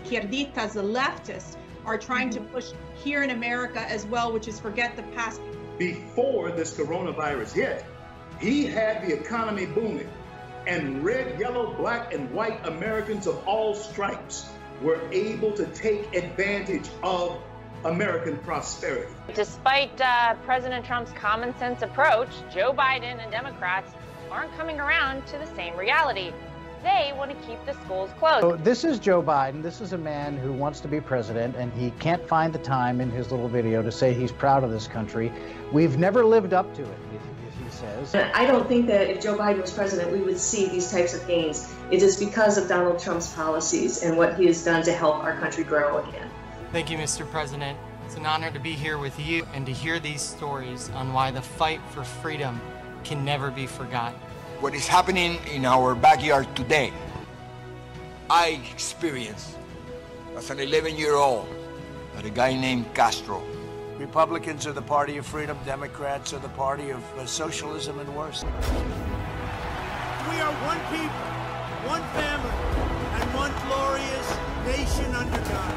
izquierditas, the leftists, are trying to push here in America as well, which is forget the past. Before this coronavirus hit, he had the economy booming, and red, yellow, black, and white Americans of all stripes were able to take advantage of American prosperity. Despite President Trump's common sense approach, Joe Biden and Democrats aren't coming around to the same reality. They want to keep the schools closed. So this is Joe Biden. This is a man who wants to be president, and he can't find the time in his little video to say he's proud of this country. We've never lived up to it, he says. I don't think that if Joe Biden was president, we would see these types of gains. It is because of Donald Trump's policies and what he has done to help our country grow again. Thank you, Mr. President. It's an honor to be here with you and to hear these stories on why the fight for freedom can never be forgotten. What is happening in our backyard today, I experienced as an 11-year-old at a guy named Castro. Republicans are the party of freedom, Democrats are the party of socialism and worse. We are one people, one family, and one glorious nation under God.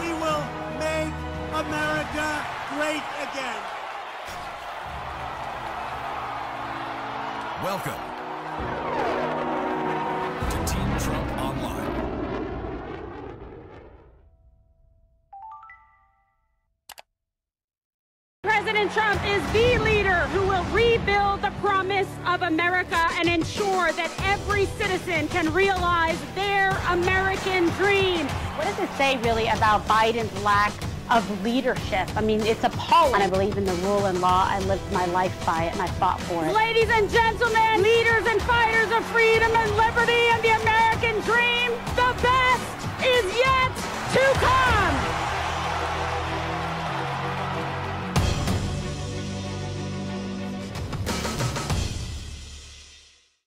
We will make America great again. Welcome to Team Trump Online. President Trump is the leader who will rebuild the promise of America and ensure that every citizen can realize their American dream. What does it say really about Biden's lack of leadership? I mean, it's appalling. I believe in the rule and law. I lived my life by it and I fought for it. Ladies and gentlemen, leaders and fighters of freedom and liberty and the American dream, the best is yet to come.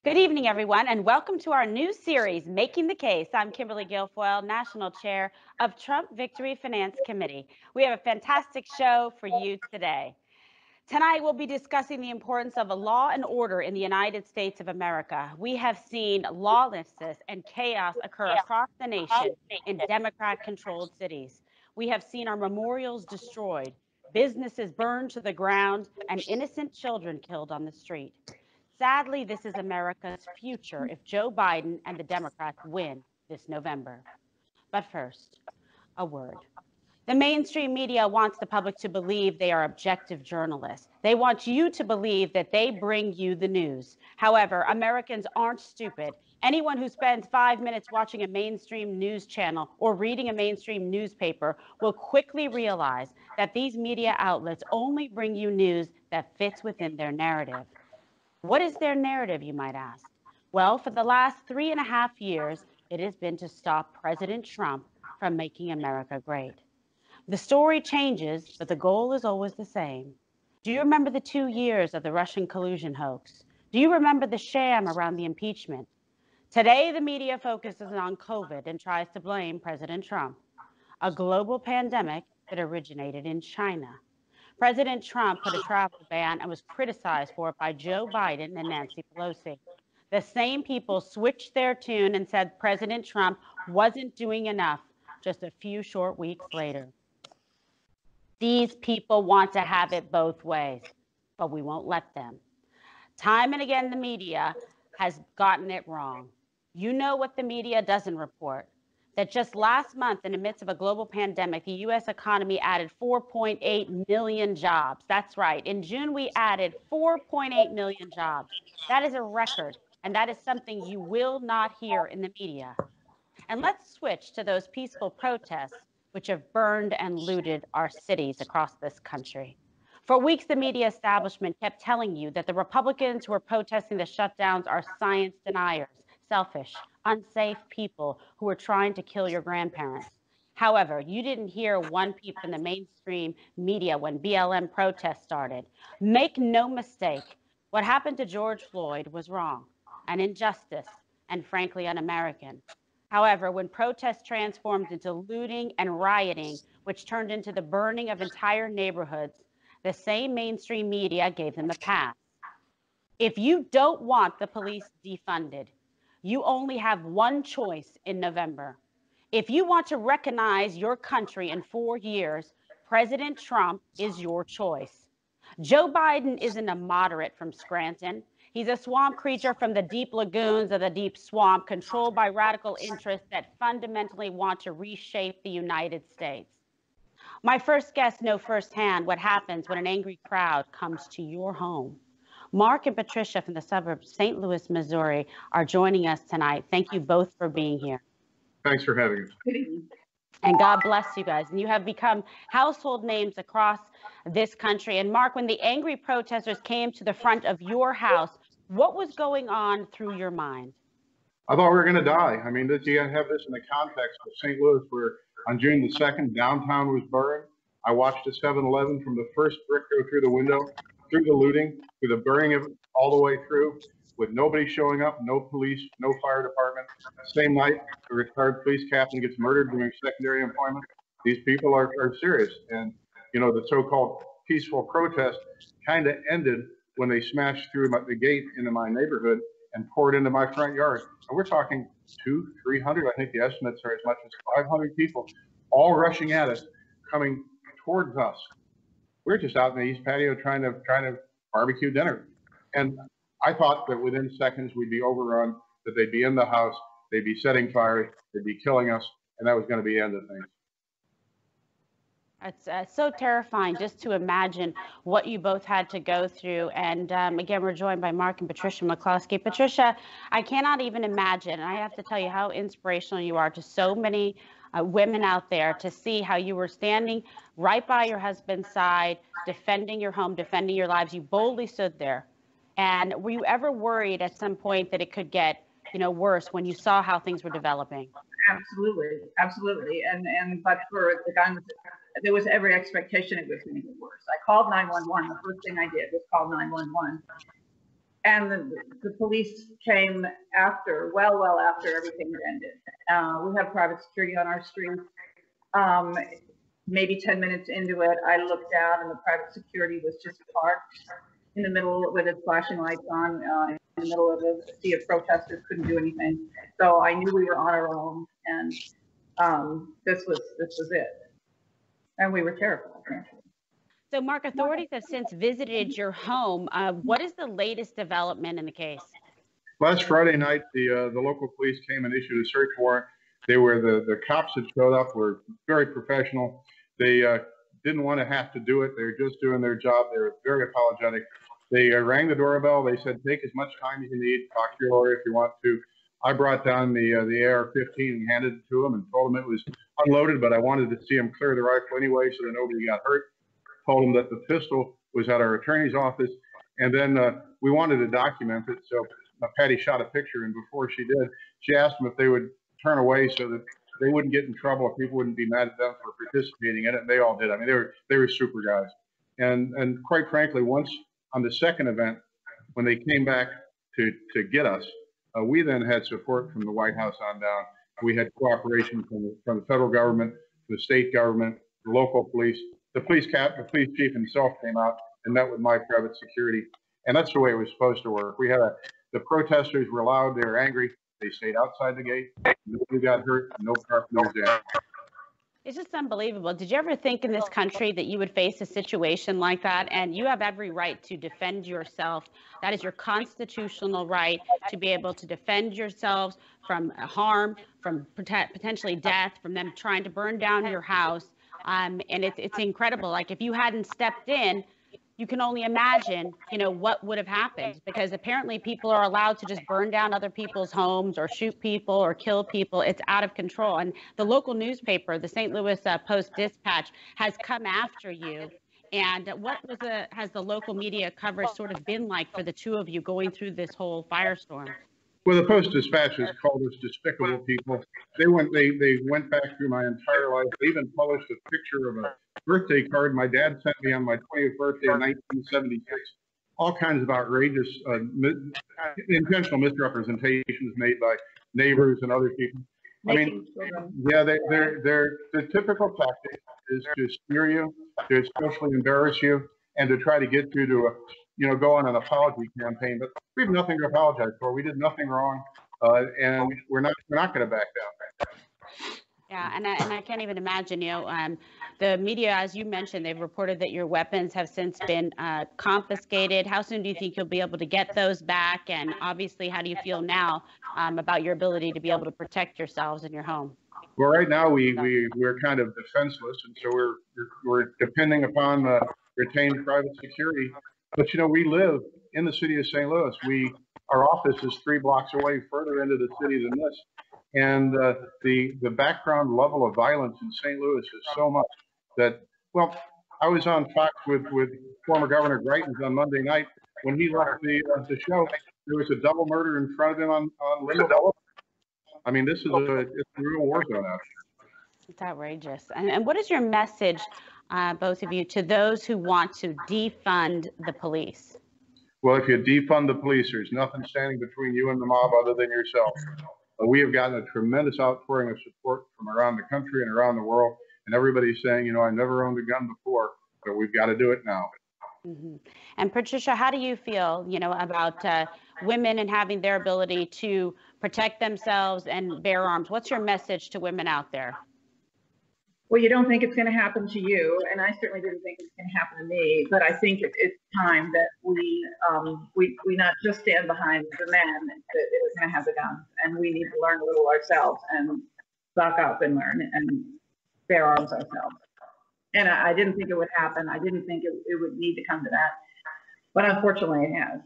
Good evening, everyone, and welcome to our new series, Making the Case. I'm Kimberly Guilfoyle, National Chair of Trump Victory Finance Committee. We have a fantastic show for you today. Tonight, we'll be discussing the importance of a law and order in the United States of America. We have seen lawlessness and chaos occur across the nation in Democrat-controlled cities. We have seen our memorials destroyed, businesses burned to the ground, and innocent children killed on the street. Sadly, this is America's future if Joe Biden and the Democrats win this November. But first, a word. The mainstream media wants the public to believe they are objective journalists. They want you to believe that they bring you the news. However, Americans aren't stupid. Anyone who spends 5 minutes watching a mainstream news channel or reading a mainstream newspaper will quickly realize that these media outlets only bring you news that fits within their narrative. What is their narrative, you might ask? Well, for the last 3.5 years, it has been to stop President Trump from making America great. The story changes, but the goal is always the same. Do you remember the 2 years of the Russian collusion hoax? Do you remember the sham around the impeachment? Today, the media focuses on COVID and tries to blame President Trump, a global pandemic that originated in China. President Trump put a travel ban and was criticized for it by Joe Biden and Nancy Pelosi. The same people switched their tune and said President Trump wasn't doing enough just a few short weeks later. These people want to have it both ways, but we won't let them. Time and again, the media has gotten it wrong. You know what the media doesn't report. That just last month, in the midst of a global pandemic, the U.S. economy added 4.8 million jobs. That's right. In June, we added 4.8 million jobs. That is a record, and that is something you will not hear in the media. And let's switch to those peaceful protests which have burned and looted our cities across this country. For weeks, the media establishment kept telling you that the Republicans who are protesting the shutdowns are science deniers, selfish, unsafe people who are trying to kill your grandparents. However, you didn't hear one peep in the mainstream media when BLM protests started. Make no mistake, what happened to George Floyd was wrong, an injustice, and frankly, un-American. However, when protests transformed into looting and rioting, which turned into the burning of entire neighborhoods, the same mainstream media gave them a pass. If you don't want the police defunded, You only have one choice in November. If you want to recognize your country in 4 years, President Trump is your choice. Joe Biden isn't a moderate from Scranton. He's a swamp creature from the deep lagoons of the deep swamp, controlled by radical interests that fundamentally want to reshape the United States. My first guests know firsthand what happens when an angry crowd comes to your home. Mark and Patricia from the suburbs of St. Louis, Missouri, are joining us tonight. Thank you both for being here. Thanks for having us. And God bless you guys. And you have become household names across this country. And Mark, when the angry protesters came to the front of your house, what was going on through your mind? I thought we were going to die. I mean, you got to have this in the context of St. Louis, where on June the 2nd, downtown was burned. I watched a 7-Eleven from the first brick go through the window, through the looting, through the burning of it, all the way through, with nobody showing up, no police, no fire department. Same night, a retired police captain gets murdered doing secondary employment. These people are serious. And, you know, the so-called peaceful protest kind of ended when they smashed through the gate into my neighborhood and poured into my front yard. And we're talking 200-300, I think the estimates are as much as 500 people, all rushing at us, coming towards us. We're just out in the east patio trying to barbecue dinner. And I thought that within seconds we'd be overrun, that they'd be in the house, they'd be setting fires, they'd be killing us, and that was going to be the end of things. It's so terrifying just to imagine what you both had to go through. And again, we're joined by Mark and Patricia McCloskey. Patricia, I cannot even imagine, and I have to tell you how inspirational you are to so many women out there, to see how you were standing right by your husband's side, defending your home, defending your lives. You boldly stood there. And were you ever worried at some point that it could get, worse when you saw how things were developing? Absolutely. But for the gun, there was every expectation it was going to get worse. I called 911. The first thing I did was call 911. And the police came after, well after everything had ended. We have private security on our street. Maybe 10 minutes into it, I looked down and the private security was just parked in the middle with its flashing lights on, in the middle of a sea of protesters, couldn't do anything. So I knew we were on our own, and this was it. And we were terrified. So, Mark, authorities have since visited your home. What is the latest development in the case? Last Friday night, the local police came and issued a search warrant. They were the cops that showed up were very professional. They didn't want to have to do it. They were just doing their job. They were very apologetic. They rang the doorbell. They said, take as much time as you need. Talk to your lawyer if you want to. I brought down the AR-15 and handed it to them and told them it was unloaded, but I wanted to see them clear the rifle anyway so that nobody got hurt. Told them that the pistol was at our attorney's office. And then we wanted to document it. So Patty shot a picture, and before she did, she asked them if they would turn away so that they wouldn't get in trouble, or people wouldn't be mad at them for participating in it. And they all did. I mean, they were super guys. And quite frankly, once on the second event, when they came back to get us, we then had support from the White House on down. We had cooperation from the federal government, the state government, the local police. The police chief himself came out and met with my private security. And that's the way it was supposed to work. We had the protesters were loud, they were angry. They stayed outside the gate. Nobody got hurt, no property was damaged. It's just unbelievable. Did you ever think in this country that you would face a situation like that? And you have every right to defend yourself. That is your constitutional right to be able to defend yourselves from harm, from potentially death, from them trying to burn down your house. And it's incredible. Like, if you hadn't stepped in, you can only imagine, what would have happened, because apparently people are allowed to just burn down other people's homes or shoot people or kill people. It's out of control. And the local newspaper, the St. Louis Post-Dispatch, has come after you. And what has the local media coverage sort of been like for the two of you going through this whole firestorm? Well, the Post-Dispatch has called us despicable people. They went back through my entire life. They even published a picture of a birthday card my dad sent me on my 20th birthday in 1976. All kinds of outrageous, intentional misrepresentations made by neighbors and other people. I mean, yeah, the typical tactic is to smear you, to socially embarrass you, and to try to get you to go on an apology campaign. But we have nothing to apologize for. We did nothing wrong. and we're not going to back down. Yeah, and I can't even imagine, the media, as you mentioned, they've reported that your weapons have since been confiscated. How soon do you think you'll be able to get those back? And obviously, how do you feel now about your ability to be able to protect yourselves in your home? Well, right now we're kind of defenseless, and so we're depending upon retained private security. But we live in the city of St. Louis. Our office is 3 blocks away, further into the city than this. And the background level of violence in St. Louis is so much that, well, I was on Fox with former Governor Greitens on Monday night. When he left the show, there was a double murder in front of him on Linda. I mean, it's a real war zone out here. It's outrageous. And what is your message, both of you, to those who want to defund the police? Well, if you defund the police, there's nothing standing between you and the mob other than yourself. We have gotten a tremendous outpouring of support from around the country and around the world. And everybody's saying, I never owned a gun before, but we've got to do it now. Mm-hmm. And Patricia, how do you feel, about women and having their ability to protect themselves and bear arms? What's your message to women out there? Well, you don't think it's going to happen to you, and I certainly didn't think it's going to happen to me. But I think it's time that we not just stand behind the man that is going to have the guns, and we need to learn a little ourselves and buck up and learn and bear arms ourselves. And I didn't think it would happen. I didn't think it would need to come to that, but unfortunately, it has.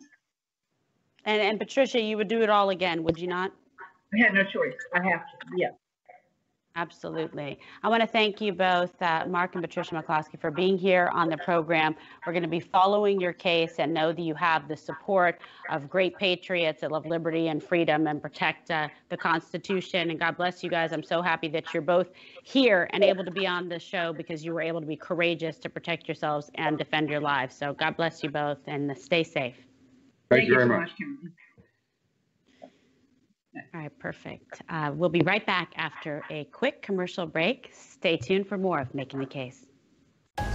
And Patricia, you would do it all again, would you not? I had no choice. I have to. Yeah. Absolutely. I want to thank you both, Mark and Patricia McCloskey, for being here on the program. We're going to be following your case and know that you have the support of great patriots that love liberty and freedom and protect the Constitution. And God bless you guys. I'm so happy that you're both here and able to be on the show because you were able to be courageous to protect yourselves and defend your lives. So God bless you both and stay safe. Thank you very much. Kimberly. All right, perfect. We'll be right back after a quick commercial break. Stay tuned for more of Making the Case.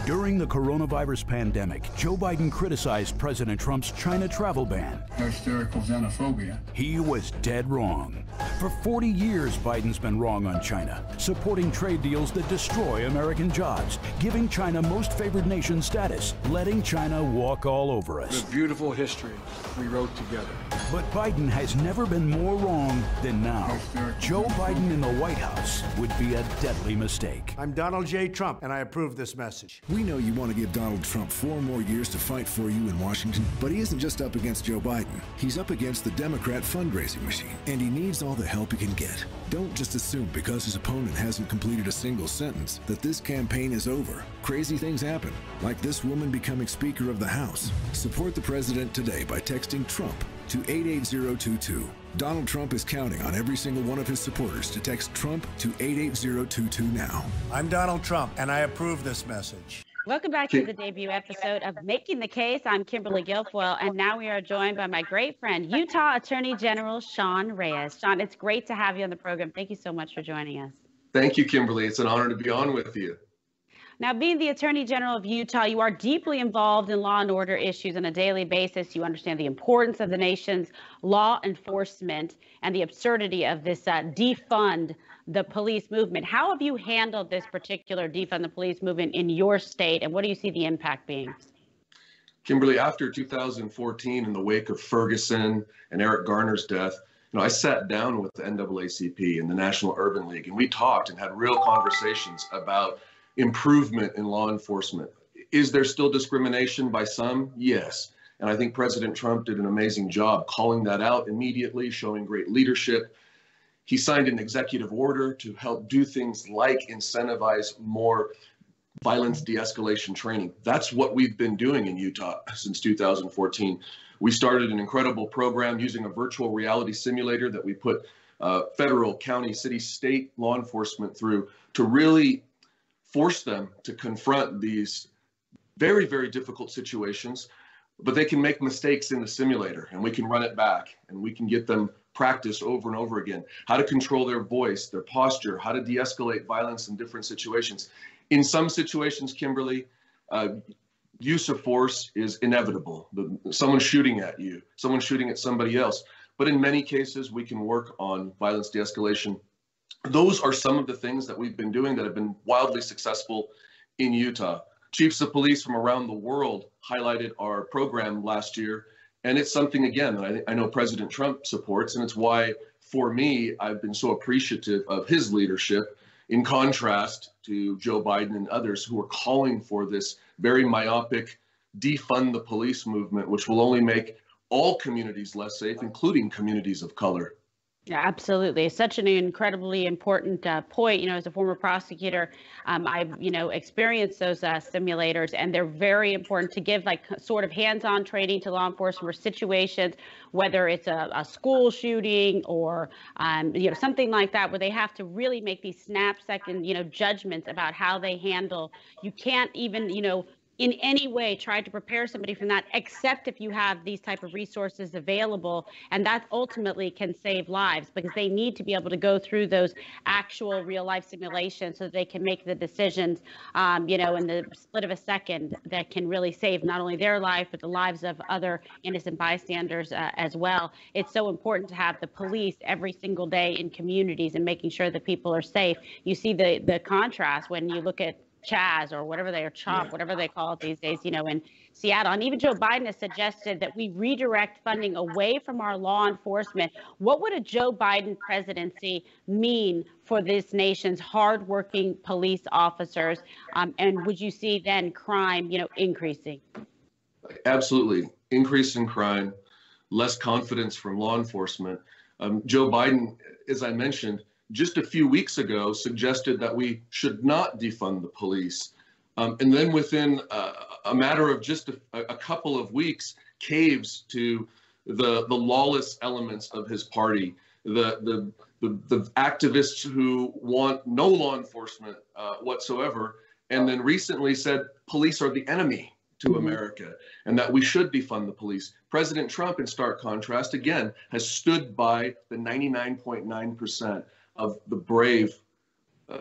During the coronavirus pandemic, Joe Biden criticized President Trump's China travel ban. Hysterical xenophobia. He was dead wrong. For 40 years, Biden's been wrong on China, supporting trade deals that destroy American jobs, giving China most favored nation status, letting China walk all over us. The beautiful history we wrote together. But Biden has never been more wrong than now. Joe Biden in the White House would be a deadly mistake. I'm Donald J. Trump, and I approve this message. We know you want to give Donald Trump 4 more years to fight for you in Washington, but he isn't just up against Joe Biden. He's up against the Democrat fundraising machine, and he needs all the help he can get. Don't just assume because his opponent hasn't completed a single sentence that this campaign is over. Crazy things happen, like this woman becoming Speaker of the House. Support the president today by texting Trump to 88022. Donald Trump is counting on every single one of his supporters to text Trump to 88022 now. I'm Donald Trump, and I approve this message. Welcome back to the debut episode of Making the Case. I'm Kimberly Guilfoyle, and now we are joined by my great friend, Utah Attorney General Sean Reyes. Sean, it's great to have you on the program. Thank you so much for joining us. Thank you, Kimberly. It's an honor to be on with you. Now, being the Attorney General of Utah, you are deeply involved in law and order issues on a daily basis. You understand the importance of the nation's law enforcement and the absurdity of this defund the police movement. How have you handled this particular defund the police movement in your state, and what do you see the impact being? Kimberly, after 2014, in the wake of Ferguson and Eric Garner's death, I sat down with the NAACP and the National Urban League, and we talked and had real conversations about improvement in law enforcement. Is there still discrimination by some? Yes. And I think President Trump did an amazing job calling that out immediately, showing great leadership. He signed an executive order to help do things like incentivize more violence de-escalation training. That's what we've been doing in Utah since 2014. We started an incredible program using a virtual reality simulator that we put federal, county, city, state law enforcement through to really force them to confront these very, very difficult situations, but they can make mistakes in the simulator and we can run it back and we can get them practiced over and over again, how to control their voice, their posture, how to de-escalate violence in different situations. In some situations, Kimberly, use of force is inevitable. Someone shooting at you, someone shooting at somebody else. but in many cases, we can work on violence de-escalation. Those are some of the things that we've been doing that have been wildly successful in Utah. Chiefs of police from around the world highlighted our program last year, and it's something, again, that I know President Trump supports, and it's why, for me, I've been so appreciative of his leadership, in contrast to Joe Biden and others who are calling for this very myopic defund the police movement, which will only make all communities less safe, including communities of color. Yeah, absolutely. It's such an incredibly important point. As a former prosecutor, I've, experienced those simulators, and they're very important to give sort of hands-on training to law enforcement for situations, whether it's a school shooting or, something like that, where they have to really make these snap-second, judgments about how they handle. You can't even, in any way try to prepare somebody from that, except if you have these type of resources available. And that ultimately can save lives, because they need to be able to go through those actual real life simulations so that they can make the decisions, in the split of a second that can really save not only their life, but the lives of other innocent bystanders as well. It's so important to have the police every single day in communities and making sure that people are safe. You see the contrast when you look at Chaz or whatever they are, Chomp, whatever they call it these days, in Seattle. And even Joe Biden has suggested that we redirect funding away from our law enforcement. What would a Joe Biden presidency mean for this nation's hardworking police officers? And would you see then crime, increasing? Absolutely. Increase in crime, less confidence from law enforcement. Joe Biden, as I mentioned, just a few weeks ago, suggested that we should not defund the police. And then within a matter of just a couple of weeks, caves to the lawless elements of his party, the activists who want no law enforcement whatsoever, and then recently said police are the enemy to America and that we should defund the police. President Trump, in stark contrast, again, has stood by the 99.9% of the brave,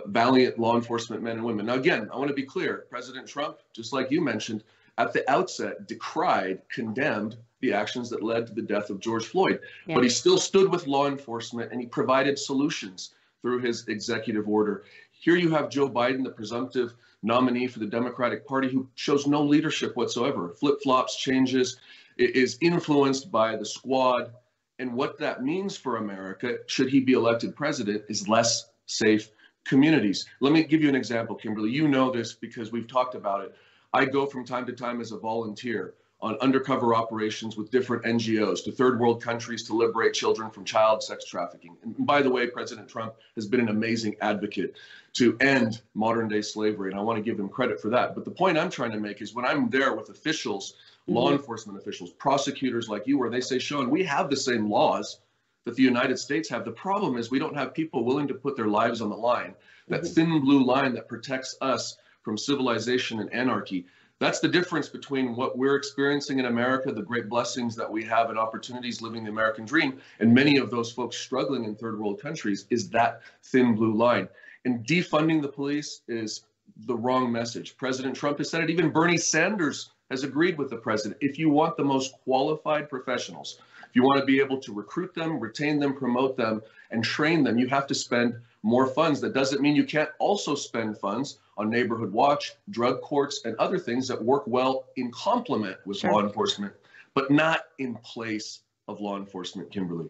valiant law enforcement men and women. Now, again, I want to be clear. President Trump, just like you mentioned, at the outset decried, condemned the actions that led to the death of George Floyd. Yeah. But he still stood with law enforcement, and he provided solutions through his executive order. Here you have Joe Biden, the presumptive nominee for the Democratic Party, who shows no leadership whatsoever, flip-flops, changes, is influenced by the squad. And what that means for America, should he be elected president, is less safe communities. Let me give you an example, Kimberly. You know this because we've talked about it. I go from time to time as a volunteer on undercover operations with different NGOs to third world countries to liberate children from child sex trafficking. And by the way, President Trump has been an amazing advocate to end modern day slavery, and I want to give him credit for that. But the point I'm trying to make is when I'm there with officials, law enforcement officials, prosecutors like you, where they say, Sean, we have the same laws that the United States have. The problem is we don't have people willing to put their lives on the line, that thin blue line that protects us from civilization and anarchy. That's the difference between what we're experiencing in America, the great blessings that we have and opportunities living the American dream, and many of those folks struggling in third world countries, is that thin blue line. And defunding the police is the wrong message. President Trump has said it. Even Bernie Sanders has agreed with the president. If you want the most qualified professionals, if you want to be able to recruit them, retain them, promote them, and train them, you have to spend more funds. That doesn't mean you can't also spend funds on neighborhood watch, drug courts, and other things that work well in complement with law enforcement, but not in place of law enforcement, Kimberly.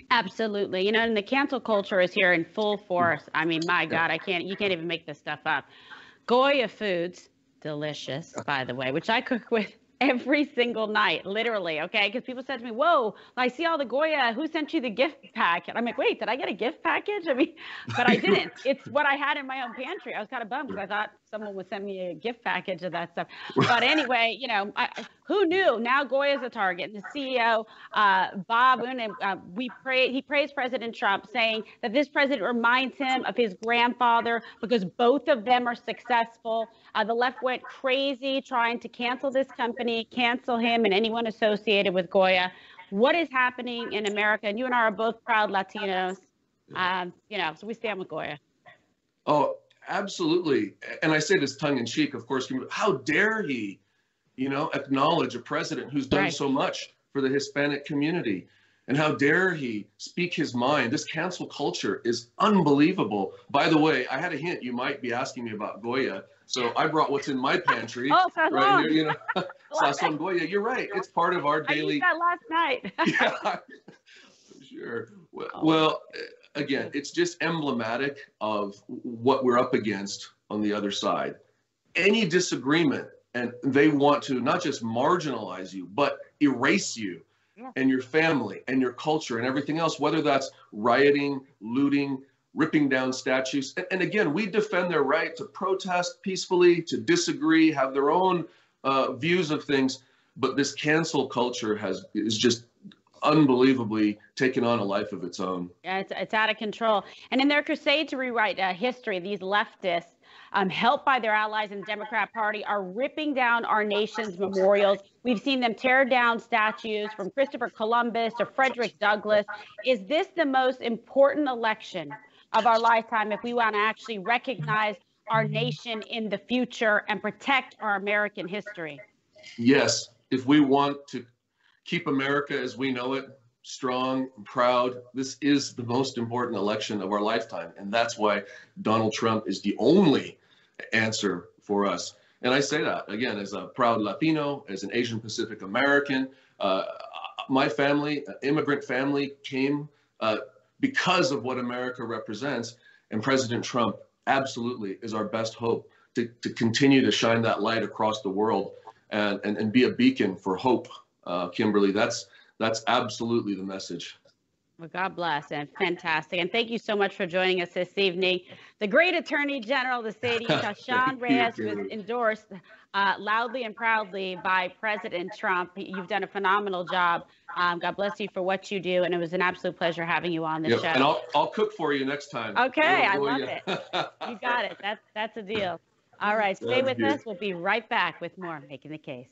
Absolutely. And the cancel culture is here in full force. I mean, my God, you can't even make this stuff up. Goya Foods, delicious, by the way, which I cook with every single night, literally, okay? Because people said to me, whoa, I see all the Goya, who sent you the gift packet? I'm like, wait, did I get a gift package? I mean, but I didn't. It's what I had in my own pantry. I was kind of bummed because I thought someone would send me a gift package of that stuff. But anyway, who knew? Now Goya's a target. And the CEO, Bob Unen, he praised President Trump, saying that this president reminds him of his grandfather because both of them are successful. The left went crazy trying to cancel this company, cancel him and anyone associated with Goya. What is happening in America? And you and I are both proud Latinos, so we stand with Goya. Oh, absolutely. And I say this tongue in cheek, of course. How dare he, acknowledge a president who's done so much for the Hispanic community? And how dare he speak his mind? This cancel culture is unbelievable. By the way, I had a hint you might be asking me about Goya. So I brought what's in my pantry right here, you know, Sazón Goya. You're right. It's part of our daily. I used that last night. Yeah, sure. Well, again, it's just emblematic of what we're up against on the other side. Any disagreement, and they want to not just marginalize you, but erase you and your family and your culture and everything else, whether that's rioting, looting, ripping down statues. And again, we defend their right to protest peacefully, to disagree, have their own views of things. But this cancel culture is just unbelievably taken on a life of its own. Yeah, it's out of control. And in their crusade to rewrite history, these leftists, helped by their allies in the Democrat Party, are ripping down our nation's memorials. We've seen them tear down statues from Christopher Columbus to Frederick Douglass. Is this the most important election of our lifetime if we want to actually recognize our nation in the future and protect our American history? Yes, if we want to keep America as we know it, strong and proud, this is the most important election of our lifetime. And that's why Donald Trump is the only answer for us. And I say that, again, as a proud Latino, as an Asian Pacific American. My family, immigrant family, came because of what America represents. And President Trump absolutely is our best hope to continue to shine that light across the world and be a beacon for hope. Kimberly, that's absolutely the message. Well, God bless, and fantastic. And thank you so much for joining us this evening. The great Attorney General of the state of Utah, Sean Reyes, was endorsed loudly and proudly by President Trump. You've done a phenomenal job. God bless you for what you do, and it was an absolute pleasure having you on this show. And I'll cook for you next time. Okay, I love it. You got it. That's a deal. All right, stay with us. We'll be right back with more Making the Case.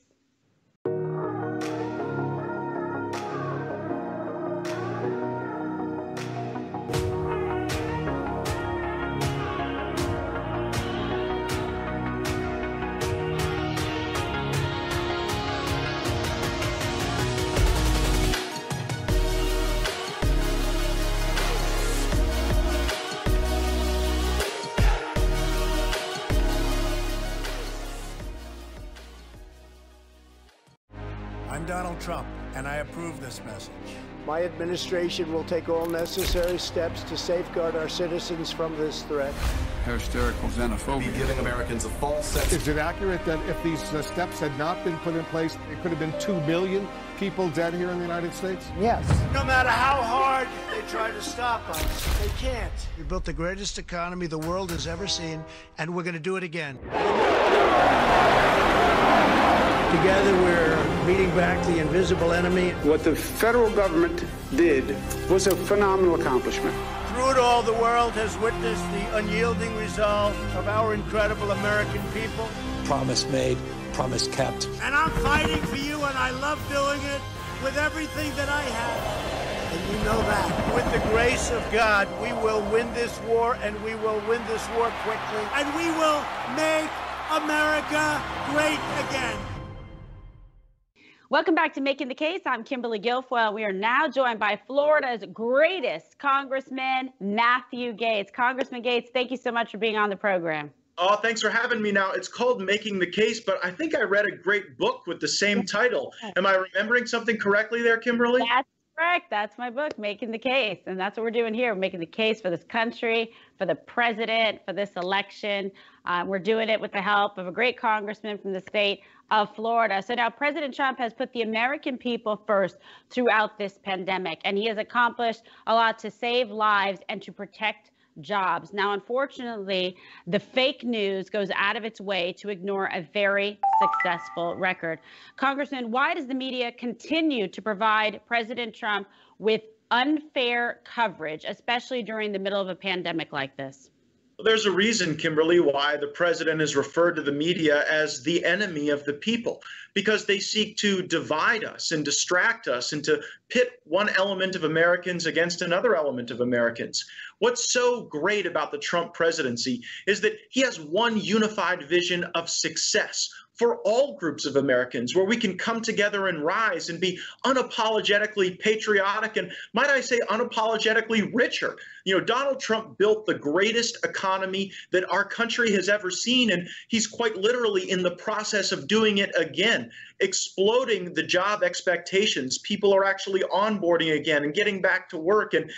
Donald Trump, and I approve this message. My administration will take all necessary steps to safeguard our citizens from this threat. Hysterical xenophobia. Be giving Americans a false sense. Is it accurate that if these steps had not been put in place, it could have been 2 million people dead here in the United States? Yes. No matter how hard they try to stop us, they can't. We built the greatest economy the world has ever seen, and we're going to do it again. Together, we're beating back the invisible enemy. What the federal government did was a phenomenal accomplishment. Through it all, the world has witnessed the unyielding resolve of our incredible American people. Promise made, promise kept. And I'm fighting for you, and I love doing it with everything that I have. And you know that. With the grace of God, we will win this war, and we will win this war quickly. And we will make America great again. Welcome back to Making the Case. I'm Kimberly Guilfoyle. We are now joined by Florida's greatest Congressman, Matthew Gaetz. Congressman Gaetz, thank you so much for being on the program. Oh, thanks for having me. Now, it's called Making the Case, but I think I read a great book with the same title. Am I remembering something correctly there, Kimberly? That's correct. That's my book, Making the Case. And that's what we're doing here. We're making the case for this country, for the president, for this election. We're doing it with the help of a great congressman from the state of Florida. So now President Trump has put the American people first throughout this pandemic, and he has accomplished a lot to save lives and to protect jobs. Now, unfortunately, the fake news goes out of its way to ignore a very successful record. Congressman, why does the media continue to provide President Trump with unfair coverage, especially during the middle of a pandemic like this? Well, there's a reason, Kimberly, why the president is referred to the media as the enemy of the people, because they seek to divide us and distract us and to pit one element of Americans against another element of Americans. What's so great about the Trump presidency is that he has one unified vision of success for all groups of Americans, where we can come together and rise and be unapologetically patriotic and, might I say, unapologetically richer. You know, Donald Trump built the greatest economy that our country has ever seen, and he's quite literally in the process of doing it again, exploding the job expectations. People are actually onboarding again and getting back to work. And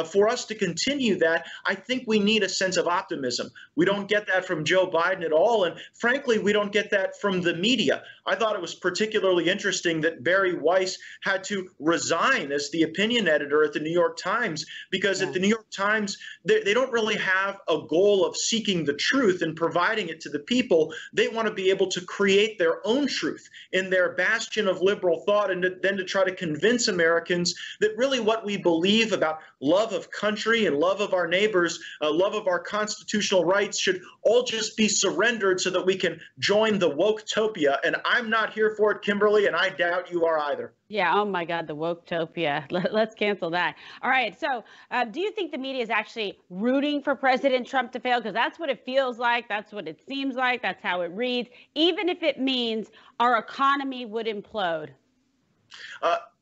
for us to continue that, I think we need a sense of optimism. We don't get that from Joe Biden at all. And frankly, we don't get that from the media. I thought it was particularly interesting that Barry Weiss had to resign as the opinion editor at the New York Times, because at the New York Times, they don't really have a goal of seeking the truth and providing it to the people. They want to be able to create their own truth in their bastion of liberal thought, and then to try to convince Americans that really what we believe about love of country and love of our neighbors, love of our constitutional rights should all just be surrendered so that we can join the woke-topia. And I'm not here for it, Kimberly, and I doubt you are either. Yeah, oh my God, the woke-topia. Let's cancel that. All right, so do you think the media is actually rooting for President Trump to fail? Because that's what it feels like, that's what it seems like, that's how it reads, even if it means our economy would implode.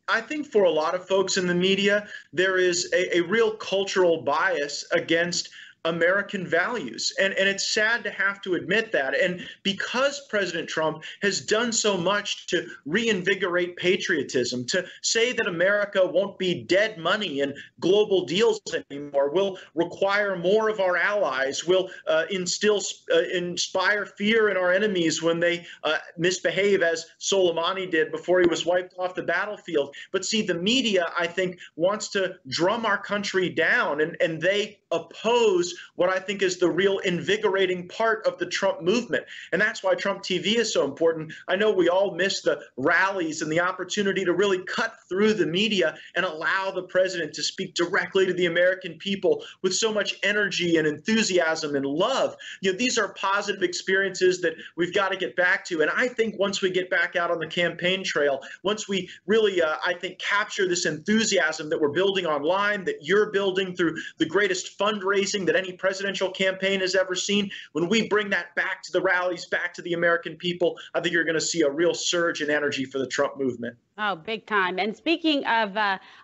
I think for a lot of folks in the media, there is a real cultural bias against American values. And it's sad to have to admit that. And because President Trump has done so much to reinvigorate patriotism, to say that America won't be dead money in global deals anymore, will require more of our allies, will inspire fear in our enemies when they misbehave, as Soleimani did before he was wiped off the battlefield. But see, the media, I think, wants to drum our country down, and they oppose what I think is the real invigorating part of the Trump movement. And that's why Trump TV is so important. I know we all miss the rallies and the opportunity to really cut through the media and allow the president to speak directly to the American people with so much energy and enthusiasm and love. You know, these are positive experiences that we've got to get back to. And I think once we get back out on the campaign trail, once we really, I think, capture this enthusiasm that we're building online, that you're building through the greatest fundraising that any presidential campaign has ever seen, when we bring that back to the rallies, back to the American people, I think you're going to see a real surge in energy for the Trump movement. Oh, big time. And speaking of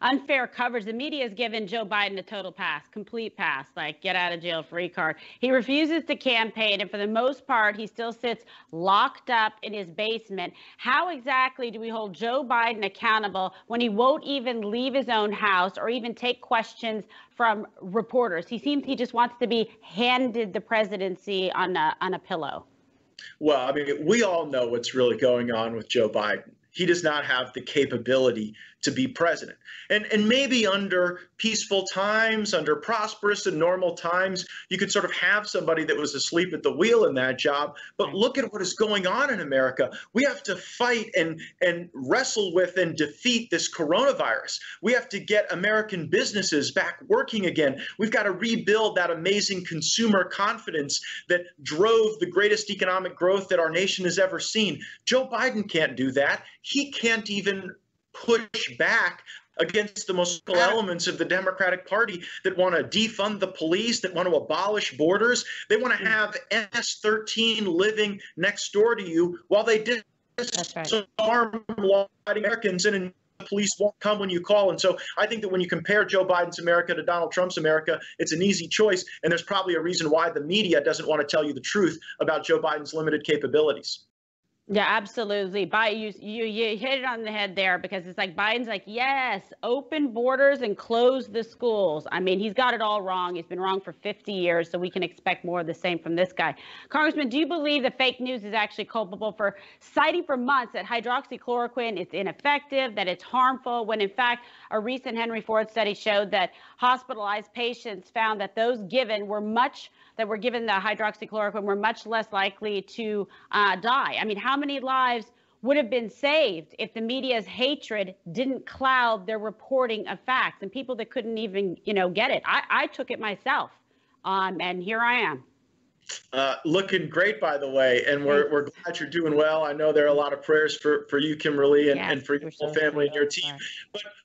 unfair coverage, the media has given Joe Biden a total pass, complete pass, like get out of jail free card. He refuses to campaign, and for the most part, he still sits locked up in his basement. How exactly do we hold Joe Biden accountable when he won't even leave his own house or even take questions from reporters? He just wants to be handed the presidency on a pillow. Well, I mean, we all know what's really going on with Joe Biden. He does not have the capability to be president. And maybe under peaceful times, under prosperous and normal times, you could sort of have somebody that was asleep at the wheel in that job. But look at what is going on in America. We have to fight and wrestle with and defeat this coronavirus. We have to get American businesses back working again. We've got to rebuild that amazing consumer confidence that drove the greatest economic growth that our nation has ever seen. Joe Biden can't do that. He can't even push back against the most elements of the Democratic Party that want to defund the police, that want to abolish borders. They want to have MS-13 living next door to you while they disarm law-abiding Americans, and the police won't come when you call. And so I think that when you compare Joe Biden's America to Donald Trump's America, it's an easy choice. And there's probably a reason why the media doesn't want to tell you the truth about Joe Biden's limited capabilities. Yeah, absolutely. You hit it on the head there, because it's like Biden's like, yes, open borders and close the schools. I mean, he's got it all wrong. He's been wrong for 50 years, so we can expect more of the same from this guy. Congressman, do you believe the fake news is actually culpable for citing for months that hydroxychloroquine is ineffective, that it's harmful, when in fact a recent Henry Ford study showed that hospitalized patients found that those that were given the hydroxychloroquine were much less likely to die? I mean, how many lives would have been saved if the media's hatred didn't cloud their reporting of facts, and people that couldn't even, get it? I took it myself, and here I am. Looking great, by the way, and we're glad you're doing well. I know there are a lot of prayers for you, Kimberly, and for your whole family and your team.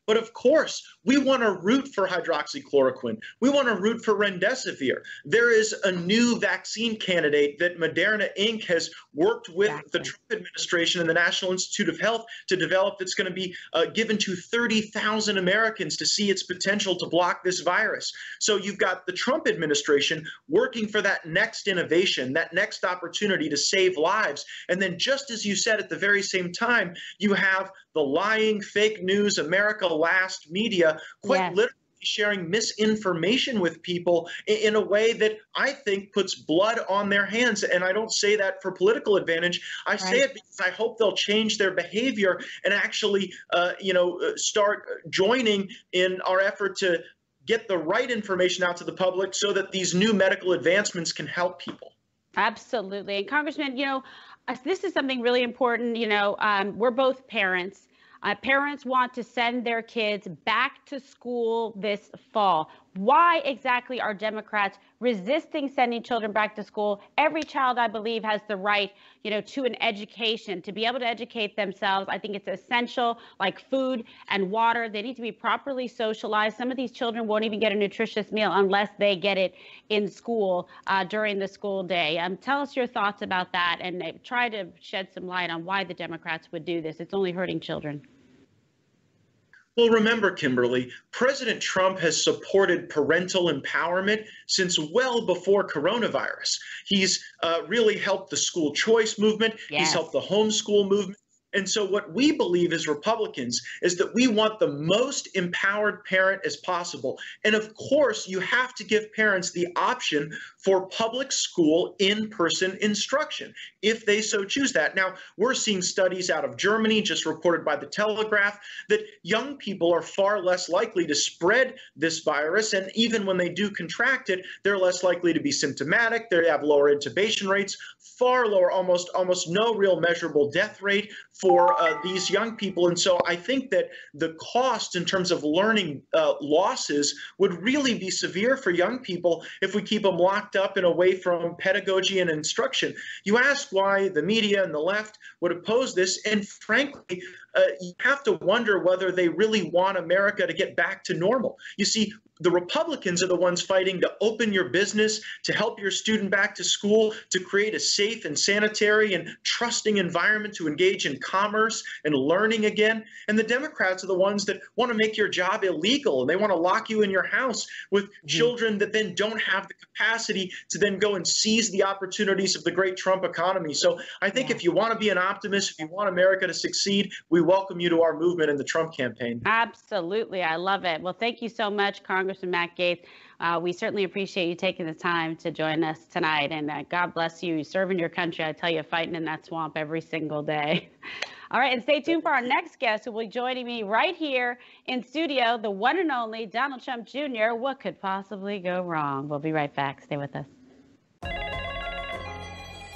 But of course, we want to root for hydroxychloroquine. We want to root for remdesivir. There is a new vaccine candidate that Moderna Inc. has worked with the Trump administration and the National Institute of Health to develop that's going to be given to 30,000 Americans to see its potential to block this virus. So you've got the Trump administration working for that next innovation, that next opportunity to save lives. And then just as you said, at the very same time, you have the lying, fake news, America Last media quite literally sharing misinformation with people in a way that I think puts blood on their hands. And I don't say that for political advantage. I say it because I hope they'll change their behavior and actually, start joining in our effort to get the right information out to the public so that these new medical advancements can help people. Absolutely. And Congressman, this is something really important. We're both parents. Parents want to send their kids back to school this fall. Why exactly are Democrats resisting sending children back to school? Every child, I believe, has the right, to an education, to be able to educate themselves. I think it's essential, like food and water. They need to be properly socialized. Some of these children won't even get a nutritious meal unless they get it in school during the school day. Tell us your thoughts about that and try to shed some light on why the Democrats would do this. It's only hurting children. Well, remember, Kimberly, President Trump has supported parental empowerment since well before coronavirus. He's really helped the school choice movement. He's helped the homeschool movement. And so what we believe as Republicans is that we want the most empowered parent as possible. And of course, you have to give parents the option for public school in-person instruction, if they so choose that. Now, we're seeing studies out of Germany, just reported by The Telegraph, that young people are far less likely to spread this virus. And even when they do contract it, they're less likely to be symptomatic. They have lower intubation rates, far lower, almost no real measurable death rate for these young people. And so I think that the cost in terms of learning losses would really be severe for young people if we keep them locked up and away from pedagogy and instruction. You ask why the media and the left would oppose this, and frankly, you have to wonder whether they really want America to get back to normal. You see, the Republicans are the ones fighting to open your business, to help your student back to school, to create a safe and sanitary and trusting environment to engage in commerce and learning again. And the Democrats are the ones that want to make your job illegal, and they want to lock you in your house with children that then don't have the capacity to then go and seize the opportunities of the great Trump economy. So I think if you want to be an optimist, if you want America to succeed, we welcome you to our movement in the Trump campaign. Absolutely. I love it. Well, thank you so much, Congressman Matt Gaetz. We certainly appreciate you taking the time to join us tonight, and God bless you serving your country. I tell you, fighting in that swamp every single day. All right, and stay tuned for our next guest, who will be joining me right here in studio, the one and only Donald Trump Jr. What could possibly go wrong? We'll be right back. Stay with us.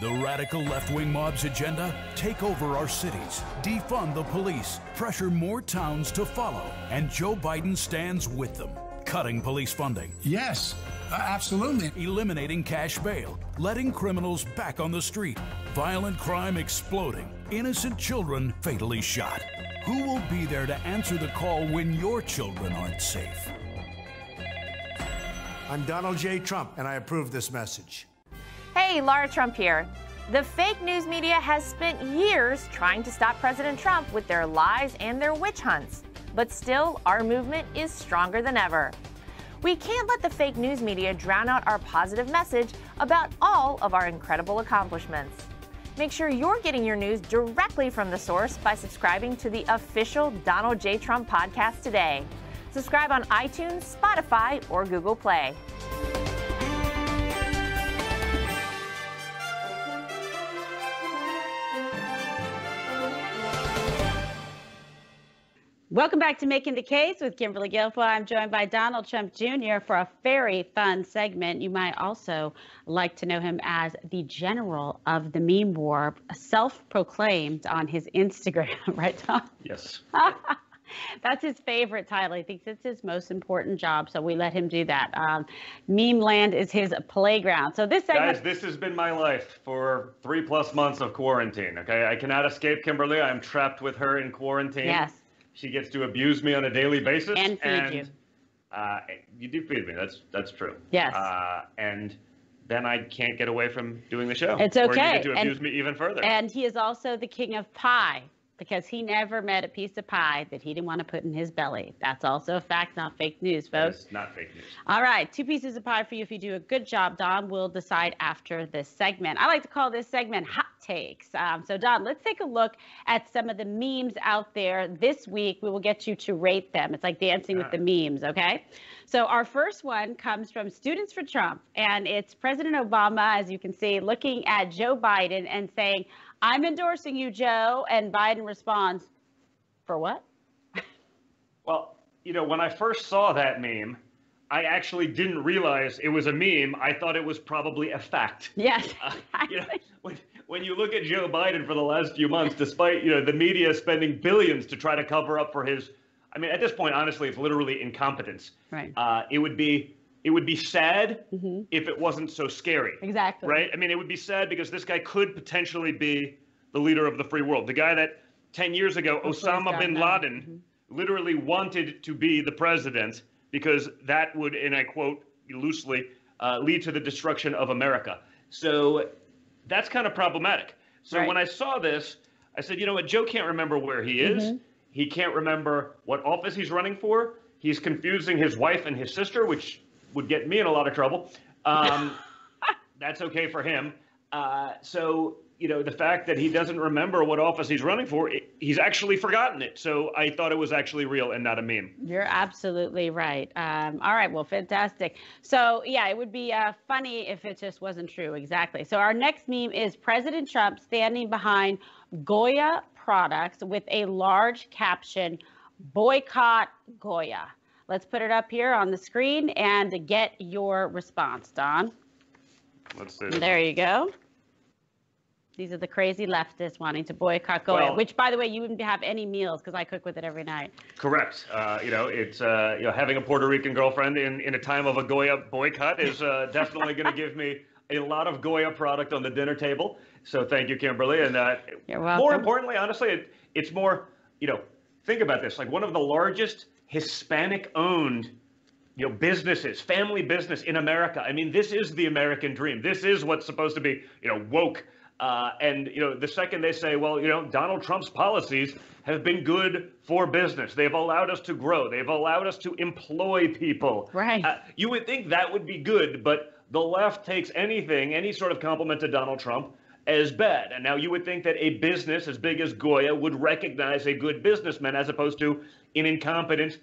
The radical left-wing mob's agenda? Take over our cities, defund the police, pressure more towns to follow, and Joe Biden stands with them. Cutting police funding. Yes, absolutely. Eliminating cash bail, letting criminals back on the street, violent crime exploding, innocent children fatally shot. Who will be there to answer the call when your children aren't safe? I'm Donald J. Trump, and I approve this message. Hey, Laura Trump here. The fake news media has spent years trying to stop President Trump with their lies and their witch hunts. But still, our movement is stronger than ever. We can't let the fake news media drown out our positive message about all of our incredible accomplishments. Make sure you're getting your news directly from the source by subscribing to the official Donald J. Trump podcast today. Subscribe on iTunes, Spotify, or Google Play. Welcome back to Making the Case with Kimberly Guilfoy. I'm joined by Donald Trump Jr. for a very fun segment. You might also like to know him as the general of the meme war, self-proclaimed on his Instagram, right, Tom? Yes. That's his favorite title. He thinks it's his most important job, so we let him do that. Meme land is his playground. So this segment... Guys, this has been my life for 3+ months of quarantine, okay? I cannot escape Kimberly. I'm trapped with her in quarantine. Yes. She gets to abuse me on a daily basis. And feed you. You do feed me. That's true. Yes. And then I can't get away from doing the show. It's okay. Or you get to abuse me even further. And he is also the king of pie, because he never met a piece of pie that he didn't want to put in his belly. That's also a fact, not fake news, folks. It's not fake news. All right, 2 pieces of pie for you if you do a good job, Don. We'll decide after this segment. I like to call this segment Hot Takes. So, Don, let's take a look at some of the memes out there this week. We will get you to rate them. It's like dancing with the memes, okay? So our first one comes from Students for Trump, and it's President Obama, as you can see, looking at Joe Biden and saying, "I'm endorsing you, Joe," and Biden responds, "For what?" Well, you know, when I first saw that meme, I actually didn't realize it was a meme. I thought it was probably a fact. Yes. You know, when you look at Joe Biden for the last few months, despite, you know, the media spending billions to try to cover up for his, I mean, at this point, honestly, it's literally incompetence. Right. It would be sad if it wasn't so scary. Exactly. Right? I mean, it would be sad because this guy could potentially be the leader of the free world. The guy that 10 years ago, Osama bin Laden literally wanted to be the president because that would, and I quote loosely, lead to the destruction of America. So that's kind of problematic. So when I saw this, I said, you know what, Joe can't remember where he is. He can't remember what office he's running for. He's confusing his wife and his sister, which would get me in a lot of trouble. That's okay for him. So, you know, the fact that he doesn't remember what office he's running for, he's actually forgotten it. So I thought it was actually real and not a meme. You're absolutely right. All right, well, fantastic. So, yeah, it would be funny if it just wasn't true. Exactly. So our next meme is President Trump standing behind Goya products with a large caption, "Boycott Goya." Let's put it up here on the screen and get your response, Don. Let's see. There you go. These are the crazy leftists wanting to boycott Goya, which, by the way, you wouldn't have any meals because I cook with it every night. Correct. You know, it's, you know, having a Puerto Rican girlfriend in a time of a Goya boycott is definitely going to give me a lot of Goya product on the dinner table. So thank you, Kimberly. And you're welcome. More importantly, honestly, it's more, you know, think about this, like one of the largest Hispanic-owned, you know, businesses, family business in America. I mean, this is the American dream. This is what's supposed to be, you know, woke. And, you know, the second they say, well, you know, Donald Trump's policies have been good for business. They've allowed us to grow. They've allowed us to employ people. Right. You would think that would be good, but the left takes anything, any sort of compliment to Donald Trump as bad. And now you would think that a business as big as Goya would recognize a good businessman as opposed to an incompetent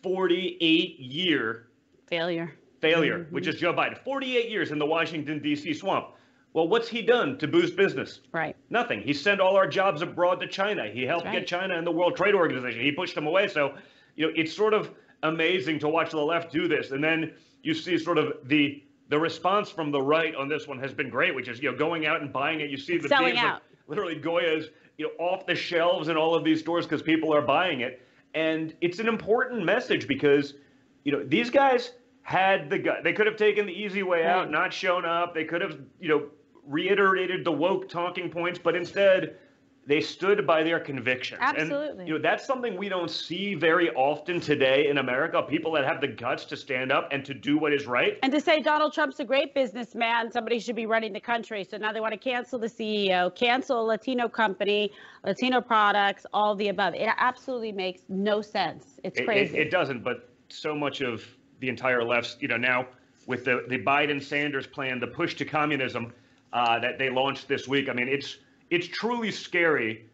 48-year failure, which is Joe Biden. 48 years in the Washington, D.C. swamp. Well, what's he done to boost business? Right. Nothing. He sent all our jobs abroad to China. He helped get China in the World Trade Organization. He pushed them away. So, you know, it's sort of amazing to watch the left do this. And then you see sort of the response from the right on this one has been great, which is, you know, going out and buying it. You see the selling memes out. Of literally Goya's, you know, off the shelves in all of these stores because people are buying it. And it's an important message because, you know, these guys had the gut. They could have taken the easy way out, not shown up. They could have, you know, reiterated the woke talking points, but instead they stood by their convictions. Absolutely. And, you know, that's something we don't see very often today in America, people that have the guts to stand up and to do what is right. And to say Donald Trump's a great businessman, somebody should be running the country. So now they want to cancel the CEO, cancel a Latino company, Latino products, all the above. It absolutely makes no sense. It's crazy. It doesn't, but so much of the entire left, you know, now with the Biden-Sanders plan, the push to communism that they launched this week, I mean, it's truly scary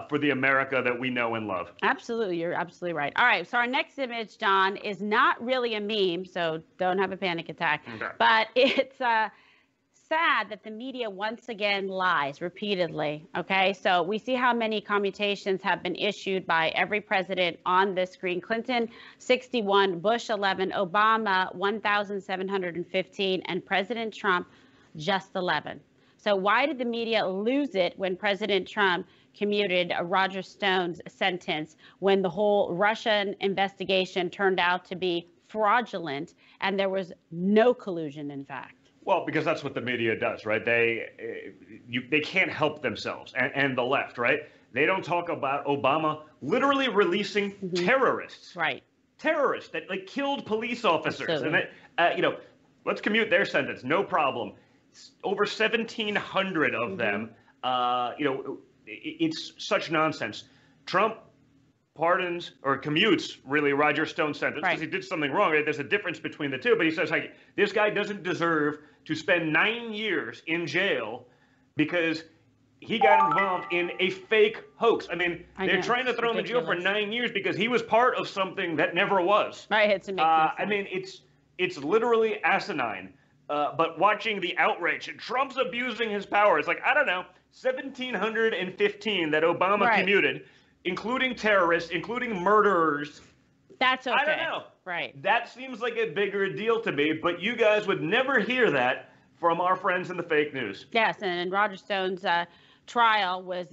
for the America that we know and love. Absolutely. You're absolutely right. All right. So our next image, Don, is not really a meme, so don't have a panic attack. Okay. But it's sad that the media once again lies repeatedly. Okay. So we see how many commutations have been issued by every president on this screen. Clinton, 61, Bush, 11, Obama, 1,715, and President Trump, just 11. So why did the media lose it when President Trump commuted Roger Stone's sentence when the whole Russian investigation turned out to be fraudulent and there was no collusion, in fact? Well, because that's what the media does, right? They can't help themselves, and the left, right? They don't talk about Obama literally releasing terrorists. Right. Terrorists that like killed police officers. Absolutely. And let's commute their sentence, no problem. Over 1,700 of them. It's such nonsense. Trump pardons or commutes really Roger Stone's sentence because he did something wrong. There's a difference between the two, but he says like this guy doesn't deserve to spend 9 years in jail because he got involved in a fake hoax. I mean, they're trying to throw him in jail for 9 years because he was part of something that never was. Right. It's I mean, it's literally asinine. But watching the outrage, and Trump's abusing his power. It's like, I don't know, 1,715 that Obama commuted, including terrorists, including murderers. That's okay. I don't know. Right. That seems like a bigger deal to me, but you guys would never hear that from our friends in the fake news. Yes, and Roger Stone's trial was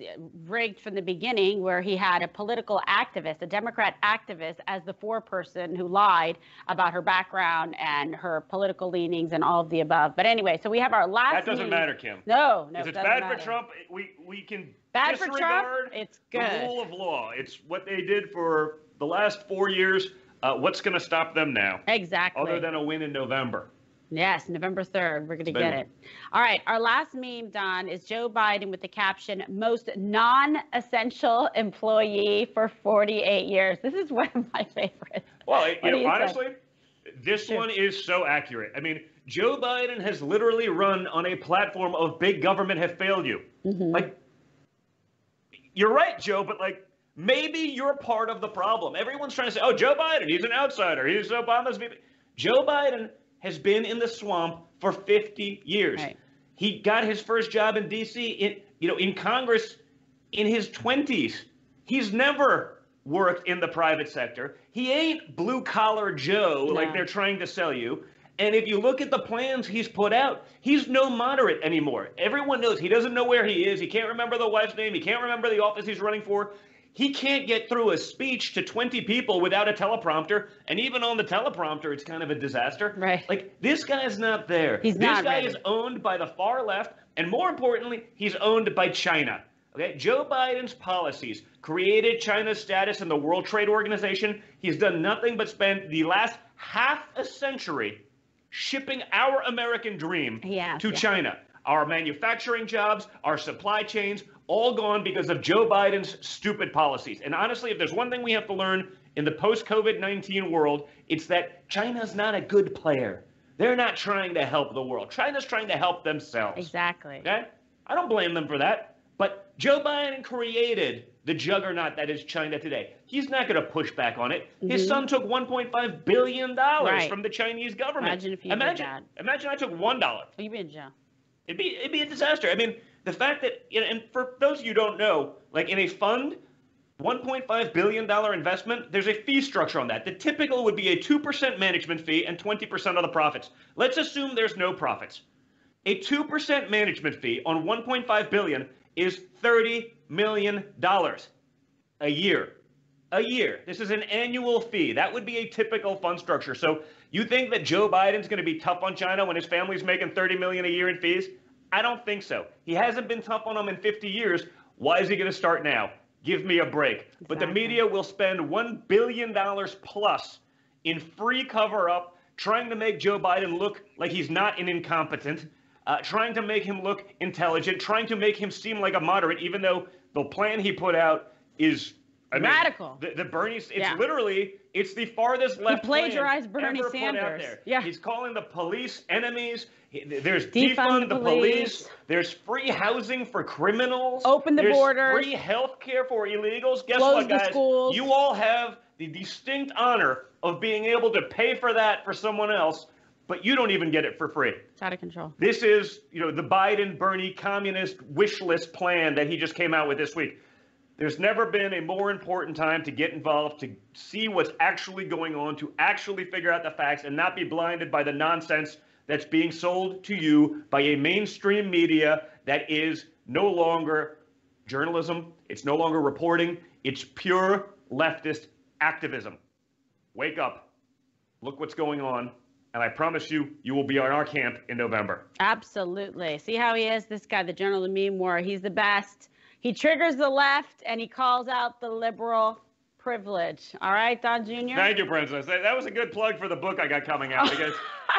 rigged from the beginning, where he had a political activist, a Democrat activist, as the foreperson who lied about her background and her political leanings and all of the above. But anyway, so we have our last. That doesn't matter, Kim. No, if it's bad for Trump, we can bad for Trump. It's good. The rule of law. It's what they did for the last 4 years. What's going to stop them now? Exactly. Other than a win in November. Yes, November 3rd, we're going to get it. All right, our last meme, Don, is Joe Biden with the caption, most non-essential employee for 48 years. This is one of my favorites. Well, honestly, this one is so accurate. I mean, Joe Biden has literally run on a platform of big government have failed you. Like, you're right, Joe, but like, maybe you're part of the problem. Everyone's trying to say, oh, Joe Biden, he's an outsider. He's Obama's VP. Joe Biden has been in the swamp for 50 years. Right. He got his first job in D.C. in Congress in his 20s. He's never worked in the private sector. He ain't blue collar Joe like they're trying to sell you. And if you look at the plans he's put out, he's no moderate anymore. Everyone knows he doesn't know where he is. He can't remember the wife's name. He can't remember the office he's running for. He can't get through a speech to 20 people without a teleprompter. And even on the teleprompter, it's kind of a disaster. Right. Like, this guy's not there. This guy is owned by the far left. And more importantly, he's owned by China. Okay. Joe Biden's policies created China's status in the World Trade Organization. He's done nothing but spend the last half a century shipping our American dream to China. Our manufacturing jobs, our supply chains, all gone because of Joe Biden's stupid policies. And honestly, if there's one thing we have to learn in the post-COVID-19 world, it's that China's not a good player. They're not trying to help the world. China's trying to help themselves. Exactly. Okay? I don't blame them for that. But Joe Biden created the juggernaut that is China today. He's not going to push back on it. His son took $1.5 billion from the Chinese government. Imagine if you did that. Imagine I took $1. Oh, you'd be in jail. It'd be a disaster. I mean, the fact that, and for those of you who don't know, like in a fund, $1.5 billion investment, there's a fee structure on that. The typical would be a 2% management fee and 20% of the profits. Let's assume there's no profits. A 2% management fee on $1.5 billion is $30 million a year. A year. This is an annual fee. That would be a typical fund structure. So you think that Joe Biden's going to be tough on China when his family's making $30 million a year in fees? I don't think so. He hasn't been tough on them in 50 years. Why is he going to start now? Give me a break. Exactly. But the media will spend $1 billion plus in free cover-up, trying to make Joe Biden look like he's not an incompetent, trying to make him look intelligent, trying to make him seem like a moderate, even though the plan he put out is radical. The Bernie, it's literally, it's the farthest left. He plagiarized Bernie ever Sanders. Put out there. Yeah. He's calling the police enemies. There's defund the police. There's free housing for criminals. Open the borders. There's free health care for illegals. Guess Close what, guys? the schools. You all have the distinct honor of being able to pay for that for someone else, but you don't even get it for free. It's out of control. This is, the Biden-Bernie communist wish list plan that he just came out with this week. There's never been a more important time to get involved, to see what's actually going on, to actually figure out the facts and not be blinded by the nonsense that's being sold to you by a mainstream media that is no longer journalism. It's no longer reporting. It's pure leftist activism. Wake up. Look what's going on. And I promise you, you will be on our camp in November. Absolutely. See how he is? This guy, the Journal of the Meme War, he's the best. He triggers the left and he calls out the liberal privilege. All right, Don Jr.? Thank you, Princess. That was a good plug for the book I got coming out because,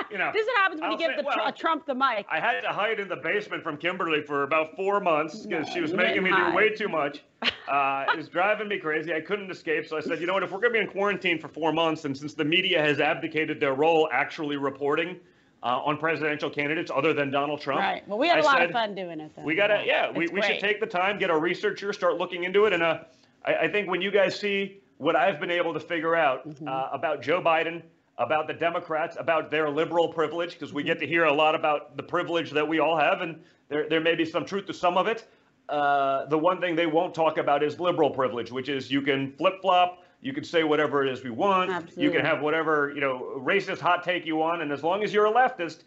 you know. This is what happens when you give Trump the mic. I had to hide in the basement from Kimberly for about 4 months because she was making me do way too much. It was driving me crazy. I couldn't escape. So I said, you know what, if we're going to be in quarantine for 4 months, and since the media has abdicated their role actually reporting on presidential candidates other than Donald Trump. Right. Well, we had a lot of fun doing it, though. We got to, we should take the time, get a researcher, start looking into it. And I think when you guys see what I've been able to figure out about Joe Biden, about the Democrats, about their liberal privilege, because we get to hear a lot about the privilege that we all have, and there may be some truth to some of it. The one thing they won't talk about is liberal privilege, which is you can flip-flop, you can say whatever it is we want, you can have whatever, you know, racist hot take you want, and as long as you're a leftist,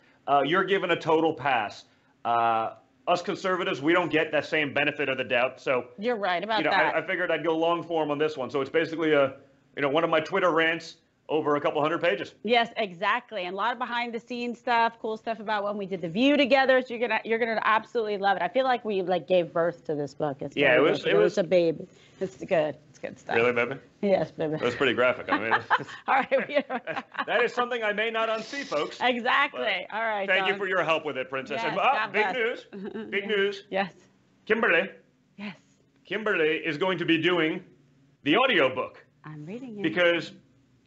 you're given a total pass. Us conservatives, we don't get that same benefit of the doubt. So you're right about that. I figured I'd go long form on this one. So it's basically one of my Twitter rants over a couple hundred pages. Yes, exactly. And a lot of behind the scenes stuff, cool stuff about when we did The View together. So you're gonna absolutely love it. I feel like we gave birth to this book. It's it was a baby. It's good. It's good stuff. Really, baby? Yes, baby. That was pretty graphic. I mean, all right. that is something I may not unsee, folks. Exactly. All right. Thank you for your help with it, Princess. Yes, and, big news. Big news. Yes. Kimberly. Yes. Kimberly is going to be doing the audiobook. I'm reading it. Because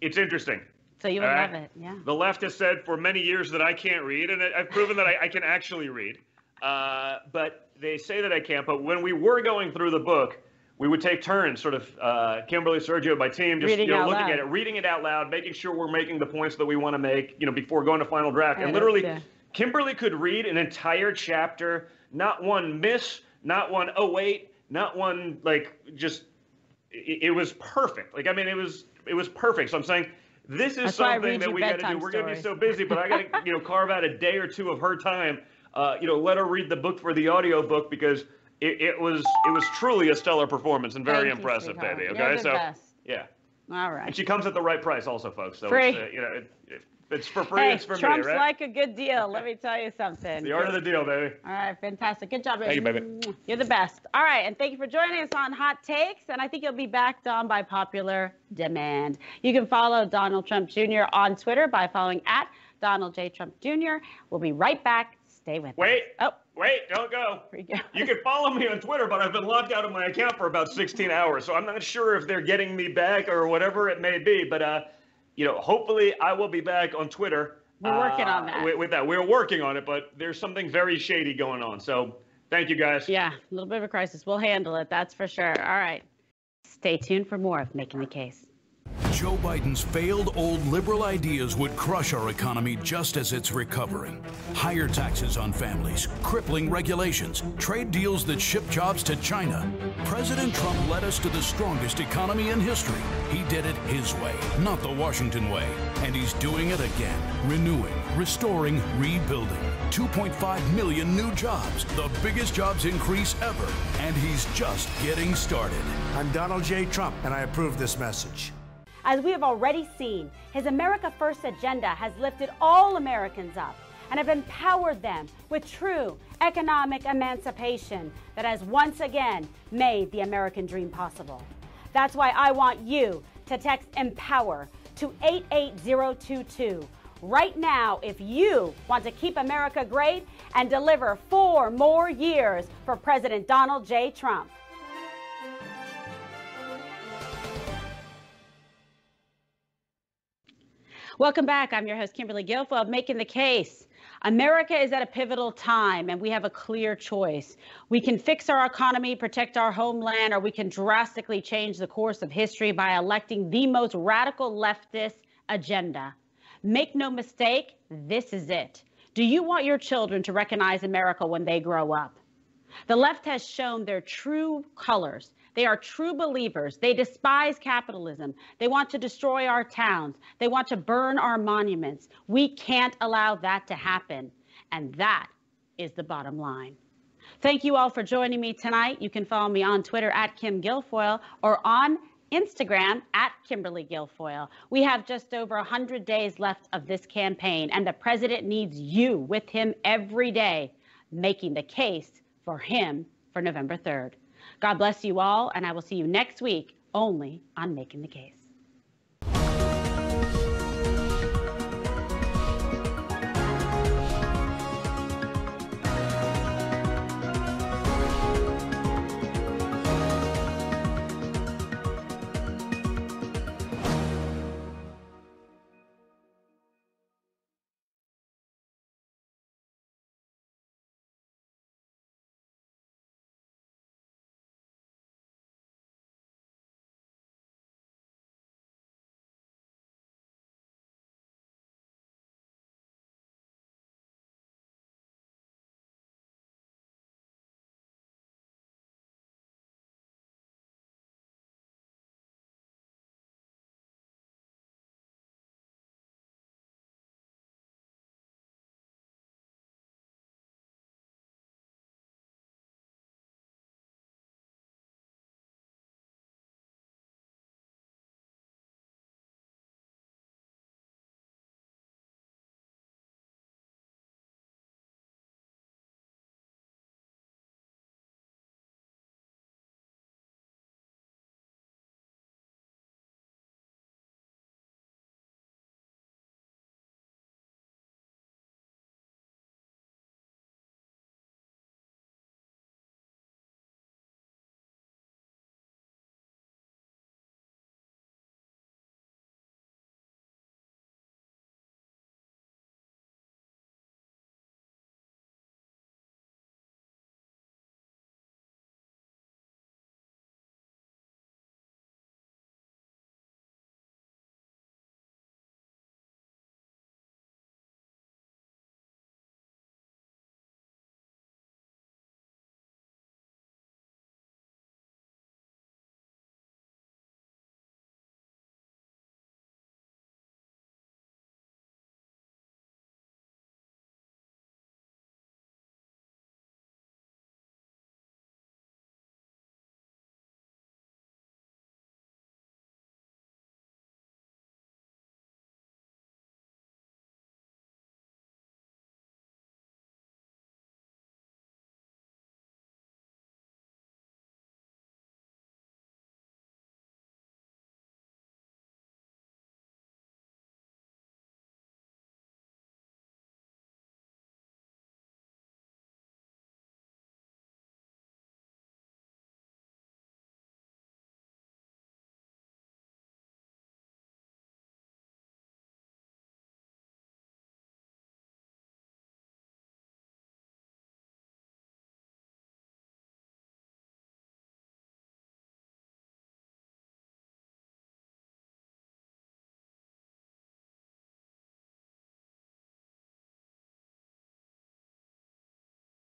it's interesting. So you would love it, yeah. The left has said for many years that I can't read, and I've proven that I can actually read. But they say that I can't. But when we were going through the book, we would take turns, sort of Kimberly, Sergio, my team, just looking at it, reading it out loud, making sure we're making the points that we want to make, before going to final draft. And literally, Kimberly could read an entire chapter, not one miss, not one, oh wait, not one it was perfect. It was perfect. So I'm saying this is something that we got to do. We're going to be so busy, but I got to carve out a day or two of her time. Let her read the book for the audio book because it was truly a stellar performance and very impressive, baby. Okay, you're the best. Yeah. All right. And she comes at the right price, also, folks. So free. It's for free. Hey, it's for Trump's me, right? like a good deal. Let me tell you something. The art of the deal, baby. All right, fantastic. Good job, baby. Thank you, baby. You're the best. All right, and thank you for joining us on Hot Takes. And I think you'll be back, Don, by popular demand. You can follow Donald Trump Jr. on Twitter by following at Donald J. Trump Jr. We'll be right back. Stay with us. Wait, don't go. You can follow me on Twitter, but I've been locked out of my account for about 16 hours, so I'm not sure if they're getting me back or whatever it may be. But hopefully I will be back on Twitter. We're working on that. With that, we're working on it, but there's something very shady going on. So thank you, guys. Yeah, a little bit of a crisis. We'll handle it. That's for sure. All right. Stay tuned for more of Making the Case. Joe Biden's failed old liberal ideas would crush our economy just as it's recovering. Higher taxes on families, crippling regulations, trade deals that ship jobs to China. President Trump led us to the strongest economy in history. He did it his way, not the Washington way. And he's doing it again, renewing, restoring, rebuilding. 2.5 million new jobs, the biggest jobs increase ever. And he's just getting started. I'm Donald J. Trump, and I approve this message. As we have already seen, his America First agenda has lifted all Americans up and have empowered them with true economic emancipation that has once again made the American dream possible. That's why I want you to text EMPOWER to 88022 right now if you want to keep America great and deliver 4 more years for President Donald J. Trump. Welcome back. I'm your host, Kimberly Guilfoyle, Making the Case. America is at a pivotal time, and we have a clear choice. We can fix our economy, protect our homeland, or we can drastically change the course of history by electing the most radical leftist agenda. Make no mistake, this is it. Do you want your children to recognize America when they grow up? The left has shown their true colors. They are true believers. They despise capitalism. They want to destroy our towns. They want to burn our monuments. We can't allow that to happen. And that is the bottom line. Thank you all for joining me tonight. You can follow me on Twitter at Kim Guilfoyle or on Instagram at Kimberly Guilfoyle. We have just over 100 days left of this campaign, and the president needs you with him every day, making the case for him for November 3rd. God bless you all, and I will see you next week only on Making the Case.